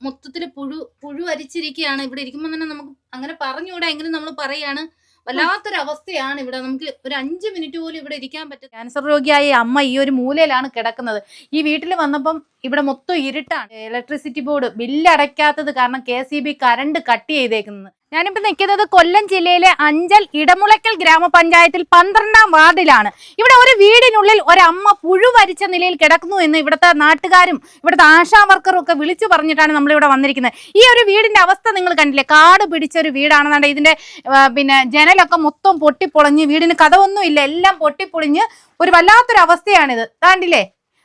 മൊത്തത്തില് പുഴു അരിച്ചിരിക്കുകയാണ്. ഇവിടെ ഇരിക്കുമ്പോ തന്നെ നമുക്ക് അങ്ങനെ പറഞ്ഞൂടാ. എങ്കിലും നമ്മൾ പറയാണ്. വല്ലാത്തൊരവസ്ഥയാണ് ഇവിടെ. നമുക്ക് ഒരു 5 മിനിറ്റ് പോലും ഇവിടെ ഇരിക്കാൻ പറ്റും. ക്യാൻസർ രോഗിയായ അമ്മ ഈ ഒരു മൂലയിലാണ് കിടക്കുന്നത്. ഈ വീട്ടിൽ വന്നപ്പം ഇവിടെ മൊത്തം ഇരുട്ടാണ്. ഇലക്ട്രിസിറ്റി ബോർഡ് ബില്ല് അടയ്ക്കാത്തത് കാരണം KCB കറണ്ട് കട്ട് ചെയ്തേക്കുന്നത്. ഞാനിപ്പോൾ നിൽക്കുന്നത് കൊല്ലം ജില്ലയിലെ അഞ്ചൽ ഇടമുളയ്ക്കൽ ഗ്രാമപഞ്ചായത്തിൽ 12-ാം വാർഡിലാണ്. ഇവിടെ ഒരു വീടിനുള്ളിൽ ഒരമ്മ പുഴു വരിച്ച നിലയിൽ കിടക്കുന്നു എന്ന് ഇവിടുത്തെ നാട്ടുകാരും ഇവിടുത്തെ ആശാ വർക്കറും ഒക്കെ വിളിച്ചു പറഞ്ഞിട്ടാണ് നമ്മളിവിടെ വന്നിരിക്കുന്നത്. ഈ ഒരു വീടിന്റെ അവസ്ഥ നിങ്ങൾ കണ്ടില്ലേ? കാട് പിടിച്ചൊരു വീടാണെന്നുണ്ട്. ഇതിന്റെ ജനലൊക്കെ മൊത്തം പൊട്ടിപ്പൊളിഞ്ഞ്, വീടിന് കഥവൊന്നും ഇല്ല, എല്ലാം പൊട്ടിപ്പൊളിഞ്ഞ് ഒരു വല്ലാത്തൊരു അവസ്ഥയാണിത്. കണ്ടില്ലേ?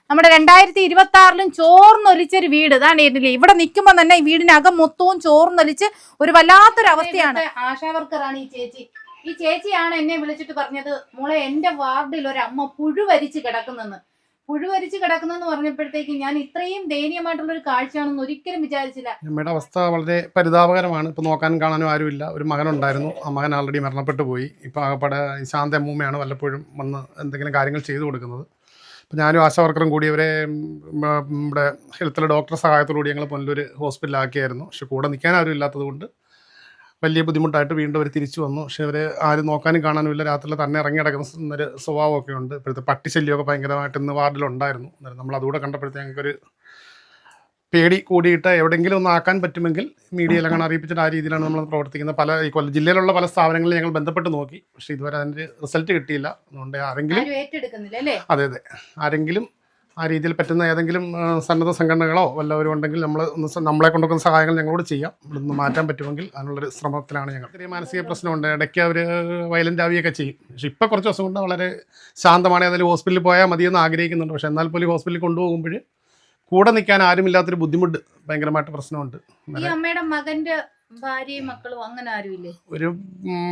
നമ്മുടെ 2026-ലും ചോർന്നൊലിച്ചൊരു വീട്. ഇതാണ്ടില്ലേ? ഇവിടെ നിൽക്കുമ്പോൾ തന്നെ ഈ വീടിനകം മൊത്തവും ചോർന്നൊലിച്ച് ഒരു വല്ലാത്തൊരു അവസ്ഥയാണ്. ആശാ വർക്കറാണ് ഈ ചേച്ചി. ഈ ചേച്ചിയാണ് എന്നെ വിളിച്ചിട്ട് പറഞ്ഞത്, മോളെ എന്റെ വാർഡിൽ ഒരു അമ്മ പുഴുവരിച്ച് കിടക്കുന്നെന്ന്. പുഴുവരിച്ച് കിടക്കുന്നെന്ന് പറഞ്ഞപ്പോഴത്തേക്ക് ഞാൻ ഇത്രയും ദയനീയമായിട്ടുള്ള ഒരു കാഴ്ചയാണെന്ന് ഒരിക്കലും വിചാരിച്ചില്ല. നമ്മുടെ അവസ്ഥ വളരെ പരിതാപകരമാണ്. ഇപ്പൊ നോക്കാനും കാണാനും ആരുമില്ല. ഒരു മകനുണ്ടായിരുന്നു, ആ മകൻ ആൾറെഡി മരണപ്പെട്ടു പോയി. ഇപ്പൊ ആകപ്പാടെ ശാന്ത അമ്മൂമ്മയാണ് വല്ലപ്പോഴും വന്ന് എന്തെങ്കിലും കാര്യങ്ങൾ ചെയ്തു കൊടുക്കുന്നത്. അപ്പോൾ ഞാനും ആശാ വർക്കറും കൂടി ഇവരെ നമ്മുടെ ഹെൽത്തിലെ ഡോക്ടറെ സഹായത്തോടുകൂടി ഞങ്ങൾ പുനലൂർ ഹോസ്പിറ്റലിലാക്കിയായിരുന്നു. പക്ഷെ കൂടെ നിൽക്കാൻ ആരും ഇല്ലാത്തത് കൊണ്ട് വലിയ ബുദ്ധിമുട്ടായിട്ട് വീണ്ടും അവർ തിരിച്ചു വന്നു. പക്ഷേ അവർ ആരും നോക്കാനും കാണാനും ഇല്ല. രാത്രിയിൽ തന്നെ ഇറങ്ങി കിടക്കുന്നൊരു സ്വഭാവമൊക്കെ ഉണ്ട്. ഇപ്പോഴത്തെ പട്ടിശല്യമൊക്കെ ഭയങ്കരമായിട്ട് ഇന്ന് വാർഡിലുണ്ടായിരുന്നു. നമ്മൾ അതുകൂടെ കണ്ടപ്പോഴത്തേക്ക് ഞങ്ങൾക്കൊരു പേടി കൂടിയിട്ട് എവിടെയെങ്കിലും ഒന്ന് ആക്കാൻ പറ്റുമെങ്കിൽ മീഡിയയിൽ അങ്ങനെ അറിയിപ്പിച്ചിട്ട് ആ രീതിയിലാണ് നമ്മൾ പ്രവർത്തിക്കുന്നത്. പല ഈ കൊല്ലം ജില്ലയിലുള്ള പല സ്ഥാപനങ്ങളിൽ ഞങ്ങൾ ബന്ധപ്പെട്ട് നോക്കി. പക്ഷേ ഇതുവരെ അതിൻ്റെ റിസൾട്ട് കിട്ടിയില്ല. അതുകൊണ്ട് ആരെങ്കിലും അതെ ആരെങ്കിലും ആ രീതിയിൽ പറ്റുന്ന ഏതെങ്കിലും സന്നദ്ധ സംഘടനകളോ വല്ലവരും ഉണ്ടെങ്കിൽ നമ്മളെ കൊണ്ടൊക്കെ സഹായങ്ങൾ ഞങ്ങളോട് ചെയ്യാം. ഇവിടുന്ന് മാറ്റാൻ പറ്റുമെങ്കിൽ അതിനുള്ളൊരു ശ്രമത്തിലാണ് ഞങ്ങൾ. ചെറിയ മാനസിക പ്രശ്നമുണ്ട്. ഇടയ്ക്ക് അവർ വയലൻ്റ് ആവുകയൊക്കെ ചെയ്യും. പക്ഷേ ഇപ്പോൾ കുറച്ച് ദിവസം കൊണ്ട് വളരെ ശാന്തമാണ്. ഏതായാലും ഹോസ്പിറ്റലിൽ പോയാൽ മതിയെന്ന് ആഗ്രഹിക്കുന്നുണ്ട്. പക്ഷേ എന്നാൽ പോലും ഹോസ്പിറ്റലിൽ കൊണ്ടുപോകുമ്പോൾ കൂടെ നിൽക്കാൻ ആരുമില്ലാത്തൊരു ബുദ്ധിമുട്ട് ഭയങ്കരമായിട്ട് പ്രശ്നമുണ്ട്. ഈ അമ്മയുടെ മകന്റെ ഭാര്യയും മക്കളും അങ്ങനെ ആരുമില്ലേ? ഒരു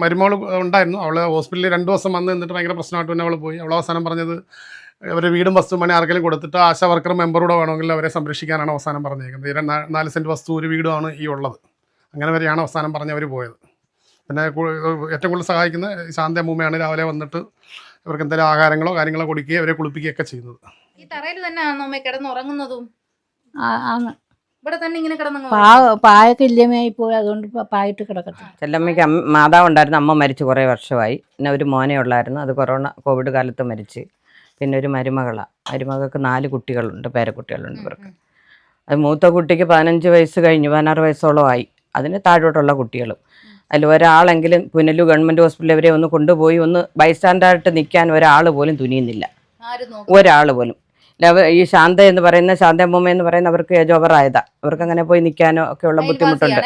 മരുമകൾ ഉണ്ടായിരുന്നു. അവൾ ഹോസ്പിറ്റലിൽ 2 ദിവസം വന്ന് നിന്നിട്ട് ഭയങ്കര പ്രശ്നമായിട്ട് തന്നെ അവൾ പോയി. അവൾ അവസാനം പറഞ്ഞത് അവരുടെ വീടും വസ്തുവും പണി ആർക്കെങ്കിലും കൊടുത്തിട്ട് ആശാ വർക്കർ മെമ്പറൂടെ വേണമെങ്കിൽ അവരെ സംരക്ഷിക്കാനാണ് അവസാനം പറഞ്ഞേക്കുന്നത്. 4 സെൻറ്റ് വസ്തു ഒരു വീടുമാണ് ഈ ഉള്ളത്. അങ്ങനെ വരെയാണ് അവസാനം പറഞ്ഞ് അവർ പോയത്. പിന്നെ ഏറ്റവും കൂടുതൽ സഹായിക്കുന്ന ശാന്ത അമ്മൂമ്മയാണ്. രാവിലെ വന്നിട്ട് ഇവർക്ക് എന്തെങ്കിലും ആഹാരങ്ങളോ കാര്യങ്ങളോ കൊടുക്കുകയോ അവരെ കുളിപ്പിക്കുകയൊക്കെ ചെയ്യുന്നത്. ഈ തറയിൽ തന്നെയാണോ അമ്മ കിടന്നുറങ്ങുന്നതും? ഇവിടെ തന്നെ ഇങ്ങനെ കിടന്നു പായൊക്കെ ഇല്ലമായി പോയി, അതുകൊണ്ട് പായിട്ട് കിടക്കട്ടെ. ചെല്ലമ്മയ്ക്ക് മാതാവ് ഉണ്ടായിരുന്നു. അമ്മ മരിച്ച് കുറേ വർഷമായി. പിന്നെ ഒരു മോനെ ഉള്ളായിരുന്നു, അത് കോവിഡ് കാലത്ത് മരിച്ച്. പിന്നെ ഒരു മരുമകൾക്ക് 4 കുട്ടികളുണ്ട്, പേരക്കുട്ടികളുണ്ട് ഇവർക്ക്. അത് മൂത്ത കുട്ടിക്ക് 15 വയസ്സ് കഴിഞ്ഞു, 16 വയസ്സോളമായി. അതിന് താഴോട്ടുള്ള കുട്ടികളും. അതിൽ ഒരാളെങ്കിലും പുനലൂർ ഗവൺമെൻറ് ഹോസ്പിറ്റലിൽ അവരെ ഒന്ന് കൊണ്ടുപോയി ഒന്ന് ബൈസ്റ്റാൻഡായിട്ട് നിൽക്കാൻ ഒരാൾ പോലും തുനിയുന്നില്ല. ഒരാൾ പോലും. ഈ ശാന്ത എന്ന് പറയുന്ന ശാന്ത അമ്മൂമ്മ എന്ന് പറയുന്ന അവർക്ക് ഏജ് ഓവറായതാ. അവർക്ക് അങ്ങനെ പോയി നിൽക്കാനോ ഒക്കെയുള്ള ബുദ്ധിമുട്ടുണ്ട്.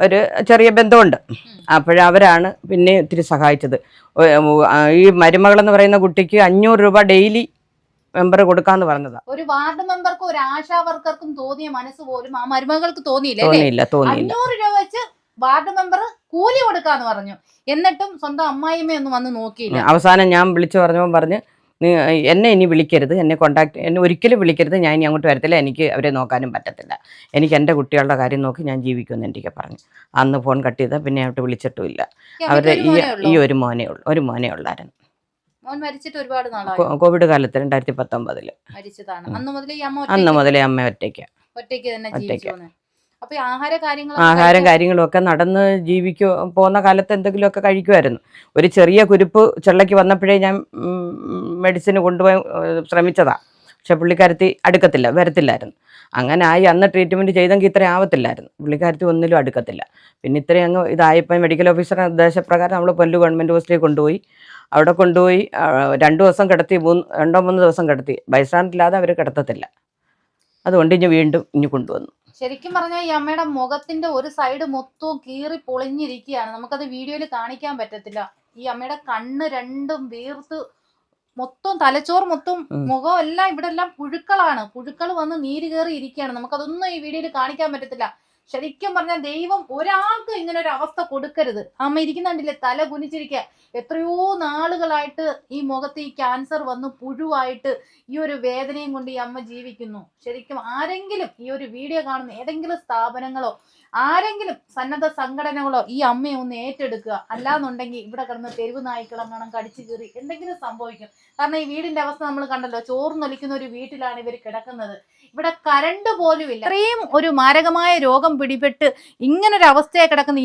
ഒരു ചെറിയ ബന്ധമുണ്ട്. അപ്പോഴവരാണ് പിന്നെ ഇത്തിരി സഹായിച്ചത്. ഈ മരുമകളെന്ന് പറയുന്ന കുട്ടിക്ക് 500 രൂപ ഡെയിലി മെമ്പർ കൊടുക്കാന്ന് പറഞ്ഞതാ. ഒരു വാർഡ് മെമ്പർക്കും ഒരു ആശാ വർക്കർക്കും തോന്നിയ മനസ്സ് പോലും ആ മരുമകൾക്ക് തോന്നിയില്ല. 500 രൂപ വെച്ച് വാർഡ് മെമ്പർ കൂലി കൊടുക്കാന്ന് പറഞ്ഞു. എന്നിട്ടും സ്വന്തം അമ്മായിമ്മയൊന്നും വന്ന് നോക്കിയില്ല. അവസാനം ഞാൻ വിളിച്ചു പറഞ്ഞപ്പോൾ പറഞ്ഞ്, എന്നെ ഇനി വിളിക്കരുത്, എന്നെ ഒരിക്കലും വിളിക്കരുത്, ഞാൻ ഇനി അങ്ങോട്ട് വരത്തില്ല, എനിക്ക് അവരെ നോക്കാനും പറ്റത്തില്ല, എനിക്ക് എൻ്റെ കുട്ടികളുടെ കാര്യം നോക്കി ഞാൻ ജീവിക്കുമെന്ന് എനിക്ക് പറഞ്ഞു. അന്ന് ഫോൺ കട്ട് ചെയ്താൽ പിന്നെ അങ്ങോട്ട് വിളിച്ചിട്ടുമില്ല. അവരുടെ ഈ ഒരു മോനേ ഉള്ളായിരുന്നു. കോവിഡ് കാലത്ത് 2019 അന്ന് മുതലേ അമ്മ ഒറ്റയ്ക്ക് ആഹാരം കാര്യങ്ങളും ഒക്കെ നടന്ന് പോകുന്ന കാലത്ത് എന്തെങ്കിലുമൊക്കെ കഴിക്കുമായിരുന്നു. ഒരു ചെറിയ കുരുപ്പ് ചെള്ളയ്ക്ക് വന്നപ്പോഴേ ഞാൻ മെഡിസിന് കൊണ്ടുപോയി ശ്രമിച്ചതാണ്. പക്ഷെ പുള്ളിക്കാരത്തി വരത്തില്ലായിരുന്നു. അങ്ങനെ ആയി. അന്ന് ട്രീറ്റ്മെൻറ്റ് ചെയ്തെങ്കിൽ ഇത്രയും ആവത്തില്ലായിരുന്നു. പുള്ളിക്കാരത്തി ഒന്നിലും അടുക്കത്തില്ല. പിന്നെ ഇത്രയും അങ്ങ് ഇതായപ്പോൾ മെഡിക്കൽ ഓഫീസറുടെ നിർദ്ദേശപ്രകാരം നമ്മൾ പുനലൂർ ഗവൺമെൻറ് ഹോസ്പിറ്റലിൽ കൊണ്ടുപോയി. അവിടെ കൊണ്ടുപോയി 2 ദിവസം കിടത്തി, 2-3 ദിവസം കിടത്തി. ബൈസ്റ്റാൻഡില്ലാതെ അവർ കിടത്തത്തില്ല. അതുകൊണ്ട് ഇനി കൊണ്ടുവന്നു. ശരിക്കും പറഞ്ഞാൽ ഈ അമ്മയുടെ മുഖത്തിന്റെ ഒരു സൈഡ് മൊത്തവും കീറി പൊളിഞ്ഞിരിക്കുകയാണ്. നമുക്കത് വീഡിയോയിൽ കാണിക്കാൻ പറ്റത്തില്ല. ഈ അമ്മയുടെ കണ്ണ് രണ്ടും വീർത്ത് മൊത്തം തലച്ചോറ് മൊത്തം മുഖം എല്ലാം ഇവിടെ എല്ലാം പുഴുക്കൾ വന്ന് നീര് കയറി ഇരിക്കുകയാണ്. നമുക്കതൊന്നും ഈ വീഡിയോയിൽ കാണിക്കാൻ പറ്റത്തില്ല. ശരിക്കും പറഞ്ഞാൽ ദൈവം ഒരാൾക്ക് ഇങ്ങനെ ഒരു അവസ്ഥ കൊടുക്കരുത്. അമ്മ ഇരിക്കുന്നുണ്ടില്ലേ, തല കുനിച്ചിരിക്കുക. എത്രയോ നാളുകളായിട്ട് ഈ മുഖത്ത് ഈ ക്യാൻസർ വന്ന് പുഴുവായിട്ട് ഈ ഒരു വേദനയും കൊണ്ട് ഈ അമ്മ ജീവിക്കുന്നു. ശരിക്കും ആരെങ്കിലും ഈ ഒരു വീഡിയോ കാണുന്ന ഏതെങ്കിലും സ്ഥാപനങ്ങളോ ആരെങ്കിലും സന്നദ്ധ സംഘടനകളോ ഈ അമ്മയെ ഒന്ന് ഏറ്റെടുക്കുക. അല്ലാന്നുണ്ടെങ്കിൽ ഇവിടെ കിടന്ന് തെരുവ് നായ്ക്കളങ്ങണം കടിച്ചു കീറി എന്തെങ്കിലും സംഭവിക്കും. കാരണം ഈ വീടിന്റെ അവസ്ഥ നമ്മൾ കണ്ടല്ലോ, ചോർന്നൊലിക്കുന്ന ഒരു വീട്ടിലാണ് ഇവർ കിടക്കുന്നത്. ഇവിടെ കറണ്ട് പോലും ഇല്ല. ഇത്രയും ഒരു മാരകമായ രോഗം പിടിപെട്ട് ഇങ്ങനൊരു അവസ്ഥയെ കിടക്കുന്ന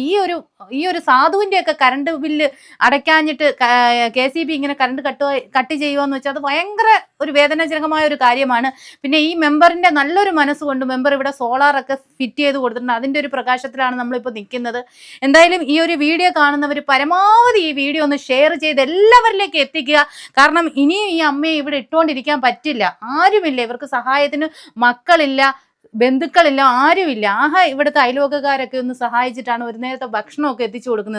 ഈ ഒരു സാധുവിന്റെ ഒക്കെ കറണ്ട് ബില്ല് അടയ്ക്കാഞ്ഞിട്ട് KCB ഇങ്ങനെ കറണ്ട് കട്ട് ചെയ്യുക വെച്ചാൽ അത് ഭയങ്കര ഒരു വേദനാജനകമായ ഒരു കാര്യമാണ്. പിന്നെ ഈ മെമ്പറിന്റെ നല്ലൊരു മനസ്സുകൊണ്ട് മെമ്പർ ഇവിടെ സോളാറൊക്കെ ഫിറ്റ് ചെയ്ത് കൊടുത്തിട്ടുണ്ട്. അതിന്റെ ഒരു പ്രകാശത്തിലാണ് നമ്മളിപ്പോൾ നിൽക്കുന്നത്. എന്തായാലും ഈ ഒരു വീഡിയോ കാണുന്നവർ പരമാവധി ഈ വീഡിയോ ഒന്ന് ഷെയർ ചെയ്ത് എല്ലാവരിലേക്ക് എത്തിക്കുക. കാരണം ഇനിയും ഈ അമ്മയെ ഇവിടെ ഇട്ടുകൊണ്ടിരിക്കാൻ പറ്റില്ല. ആരുമില്ല, ഇവർക്ക് സഹായത്തിന് മക്കളില്ല, ബന്ധുക്കളില്ല, ആരുമില്ല. ഇവിടുത്തെ അയൽവക്കക്കാരൊക്കെ ഒന്ന് സഹായിച്ചിട്ടാണ് ഒരു നേരത്തെ ഭക്ഷണമൊക്കെ എത്തിച്ചു കൊടുക്കുന്നത്.